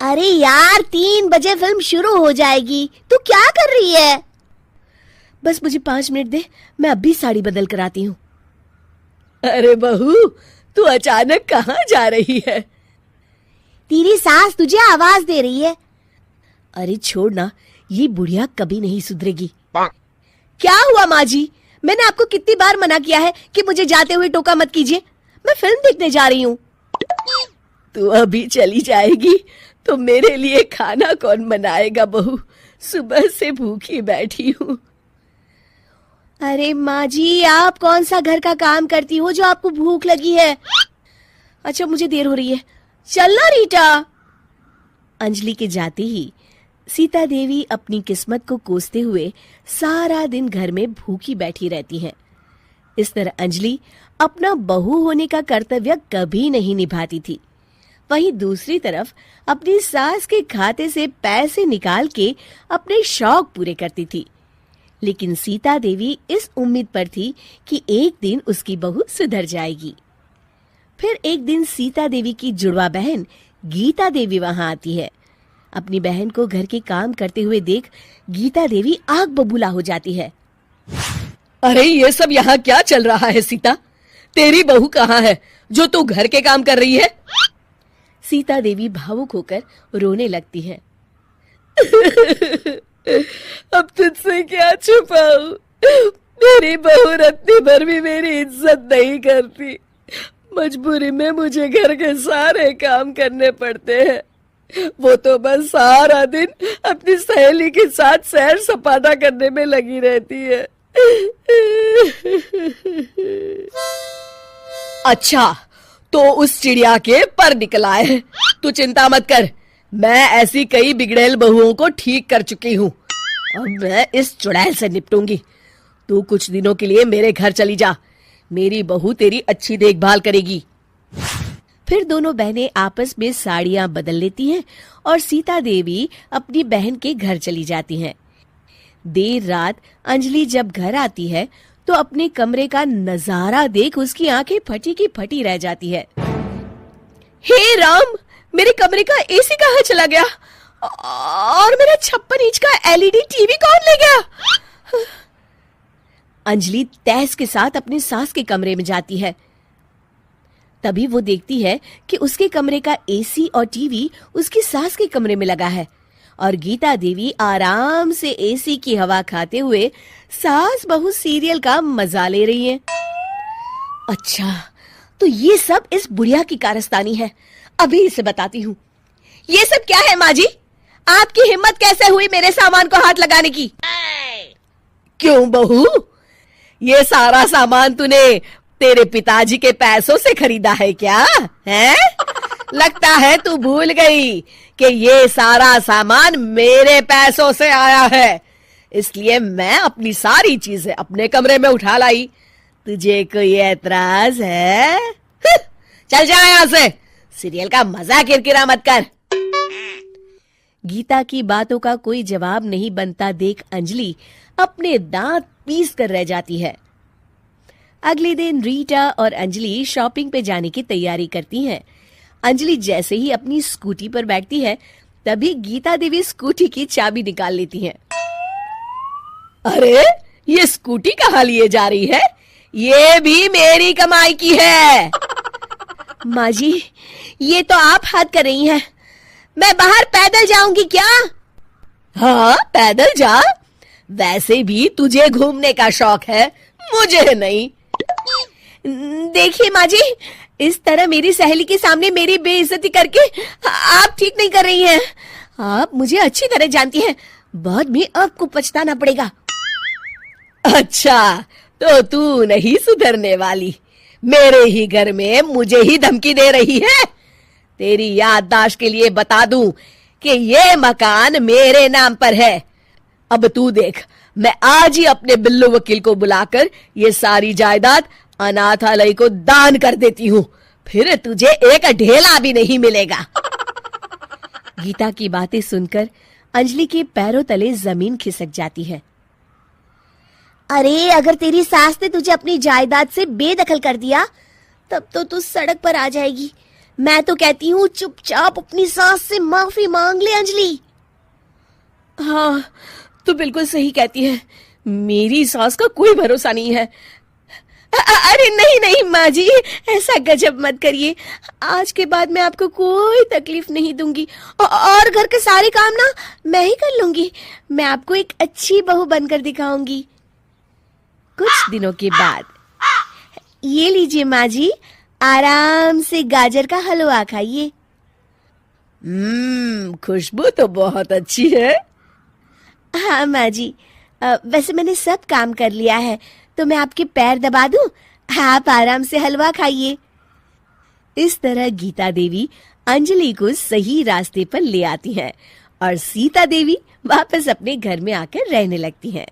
अरे यार 3 बजे फिल्म शुरू हो जाएगी, तू क्या कर रही है? बस मुझे 5 मिनट दे, मैं अभी साड़ी बदल कर आती हूँ। अरे बहू, तू अचानक कहाँ जा रही है? तेरी सास तुझे आवाज दे रही है। अरे छोड़ ना, ये बुढ़िया कभी नहीं सुधरेगी। क्या हुआ माँ जी? मैंने आपको कितनी बार मना किया है कि मुझे जाते हुए टोका मत कीजिए। मैं फिल्म देखने जा रही हूँ। तू अभी चली जाएगी तो मेरे लिए खाना कौन बनाएगा बहू? सुबह से भूखी बैठी हूँ। अरे माँ जी, आप कौन सा घर का काम करती हो जो आपको भूख लगी है? अच्छा, मुझे देर हो रही है, चलना रीटा। अंजलि के जाते ही सीता देवी अपनी किस्मत को कोसते हुए सारा दिन घर में भूखी बैठी रहती हैं। इस तरह अंजलि अपना बहू होने का कर्तव्य कभी नहीं निभाती थी। वहीं दूसरी तरफ अपनी सास के खाते से पैसे निकाल के अपने शौक पूरे करती थी। लेकिन सीता देवी इस उम्मीद पर थी कि एक दिन उसकी बहू सुधर जाएगी। फिर एक दिन सीता देवी की जुड़वा बहन गीता देवी वहां आती है। अपनी बहन को घर के काम करते हुए देख गीता देवी आग बबूला हो जाती है। अरे ये सब यहाँ क्या चल रहा है सीता? तेरी बहू कहाँ है जो तू घर के काम कर रही है? सीता देवी भावुक होकर रोने लगती है। अब तुझसे क्या छुपाऊं? मेरी बहू रत्ती भर भी मेरी इज्जत नहीं करती। मजबूरी में मुझे घर के सारे काम करने पड़ते हैं। वो तो बस सारा दिन अपनी सहेली के साथ सैर सपाटा करने में लगी रहती है। अच्छा, तो उस चिड़िया के पर निकल आए। तू चिंता मत कर, मैं ऐसी कई बिगड़ैल बहुओं को ठीक कर चुकी हूँ। अब मैं इस चुड़ैल से निपटूंगी। तू कुछ दिनों के लिए मेरे घर चली जा, मेरी बहू तेरी अच्छी देखभाल करेगी। फिर दोनों बहनें आपस में साड़ियां बदल लेती हैं और सीता देवी अपनी बहन के घर चली जाती हैं। देर रात अंजलि जब घर आती है तो अपने कमरे का नजारा देख उसकी आंखें फटी की फटी रह जाती है। हे राम, मेरे कमरे का एसी कहाँ चला गया? और मेरा 56 इंच का एलईडी टीवी कौन ले गया? अंजलि तहस के साथ अपनी सास के कमरे में जाती है। तभी वो देखती है कि उसके कमरे का एसी और टीवी उसकी सास के कमरे में लगा है और गीता देवी आराम से एसी की हवा खाते हुए सास बहू सीरियल का मजा ले रही है। अच्छा, तो ये सब इस बुढ़िया की कारस्तानी है। अभी इसे बताती हूँ। ये सब क्या है माँ जी? आपकी हिम्मत कैसे हुई मेरे सामान को हाथ लगाने की? क्यों बहू, ये सारा सामान तूने तेरे पिताजी के पैसों से खरीदा है क्या? हैं? लगता है तू भूल गई कि ये सारा सामान मेरे पैसों से आया है, इसलिए मैं अपनी सारी चीजें अपने कमरे में उठा लाई। तुझे कोई ऐतराज है? चल जा यहाँ से, सीरियल का मजा किरकिरा मत कर। गीता की बातों का कोई जवाब नहीं बनता देख अंजलि अपने दांत पीस कर रह जाती है। अगले दिन रीटा और अंजलि शॉपिंग पे जाने की तैयारी करती हैं। अंजलि जैसे ही अपनी स्कूटी पर बैठती है तभी गीता देवी स्कूटी की चाबी निकाल लेती हैं। अरे, ये स्कूटी कहाँ लिए जा रही है? ये भी मेरी कमाई की है। माँ जी, ये तो आप हद कर रही हैं। मैं बाहर पैदल जाऊंगी क्या? हाँ, पैदल जा। वैसे भी तुझे घूमने का शौक है, मुझे नहीं। देखिए माँ जी, इस तरह मेरी सहेली के सामने मेरी बेइज्जती करके आप ठीक नहीं कर रही हैं। आप मुझे अच्छी तरह जानती हैं, बाद में आपको पछताना पड़ेगा। अच्छा, तो तू नहीं सुधरने वाली। मेरे ही घर में मुझे ही धमकी दे रही है। तेरी याददाश्त के लिए बता दूं कि ये मकान मेरे नाम पर है। अब तू देख, मैं आज ही अपने बिल्लू वकील को बुलाकर ये सारी जायदाद अनाथालय को दान कर देती हूँ, फिर तुझे एक ढेला भी नहीं मिलेगा। गीता की बातें सुनकर अंजलि के पैरों तले जमीन खिसक जाती है। अरे, अगर तेरी सास ने तुझे अपनी जायदाद से बेदखल कर दिया तब तो तू सड़क पर आ जाएगी। मैं तो कहती हूँ चुपचाप अपनी सास से माफी मांग ले अंजलि। हाँ, तू बिल्कुल सही कहती है, मेरी सास का कोई भरोसा नहीं है। अरे नहीं नहीं माँ जी, ऐसा गजब मत करिए, आज के बाद मैं आपको कोई तकलीफ नहीं दूंगी और घर के सारे काम ना मैं ही कर लूंगी। मैं आपको एक अच्छी बहू बनकर दिखाऊंगी। कुछ दिनों के बाद, ये लीजिए माँ जी, आराम से गाजर का हलवा खाइए। खुशबू तो बहुत अच्छी है। हाँ माँ जी, वैसे मैंने सब काम कर लिया है, तो मैं आपके पैर दबा दूं, आप आराम से हलवा खाइए। इस तरह गीता देवी अंजलि को सही रास्ते पर ले आती हैं और सीता देवी वापस अपने घर में आकर रहने लगती हैं।